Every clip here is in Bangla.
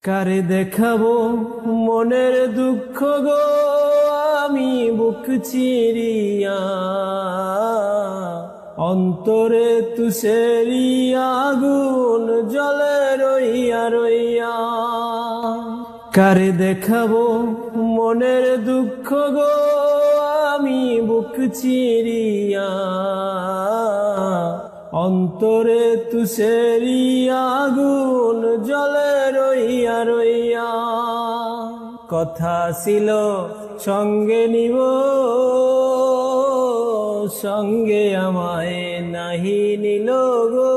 কারে দেখাবো মনের দুঃখ গো আমি বুক চিরিয়া, অন্তরে তুষেরি আগুন জ্বলে রইয়া রইয়া। কারে দেখাবো মনের দুঃখ গো আমি বুক চিরিয়া, অন্তরে তুষেরি আগুন জ্বলে রইয়া রইয়া। কথা ছিল সঙ্গে নিব, সঙ্গে আমায় নাহি নিল গো।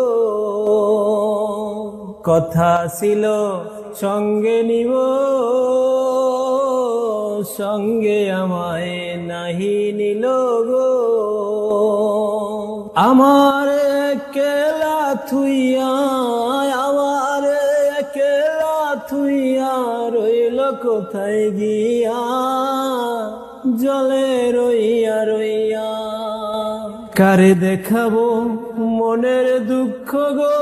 কথা ছিল সঙ্গে নিব, সঙ্গে আমায় নাহি নিল গো। আমার একলা থুইয়া, আমার একলা থুইয়া রইল কোথায় গিয়া, জলে রইয়া রইয়া। কারে দেখাবো মনের দুঃখ গো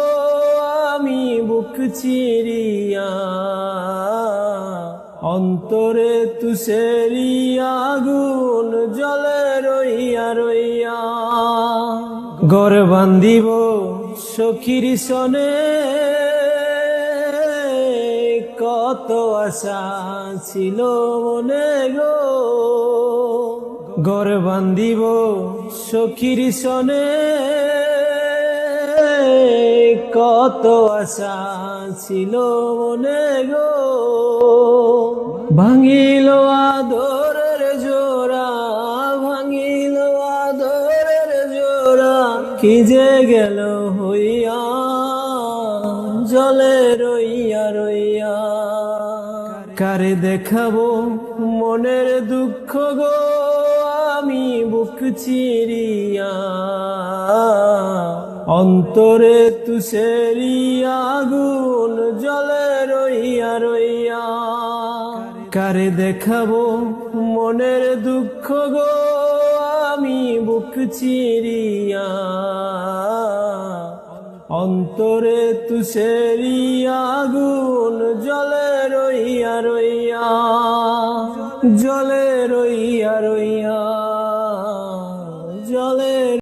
আমি বুক চিরিয়া, অন্তরে তুষেরি আগুন জ্বলে রইয়া রইয়া। ঘর বান্ধিব সখীর সনে, কত আশা ছিল মনে গো। ঘর বান্ধিব সখীর সনে, কত আশা ছিল মনে গো। ভাঙিল আদরের জোড়া, ভাঙিল আদরের জোড়া, কি যে গেল হইয়া, জলে রইয়া রইয়া। কারে দেখাবো মনের দুঃখ গো আমি বুক চিরিয়া, অন্তরে তুষেরি আগুন জ্বলে রইয়া রইয়া। কারে দেখাবো মনের দুঃখ গো আমি বুক চিরিয়া, অন্তরে তুষেরি আগুন জ্বলে রইয়া রইয়া, জ্বলে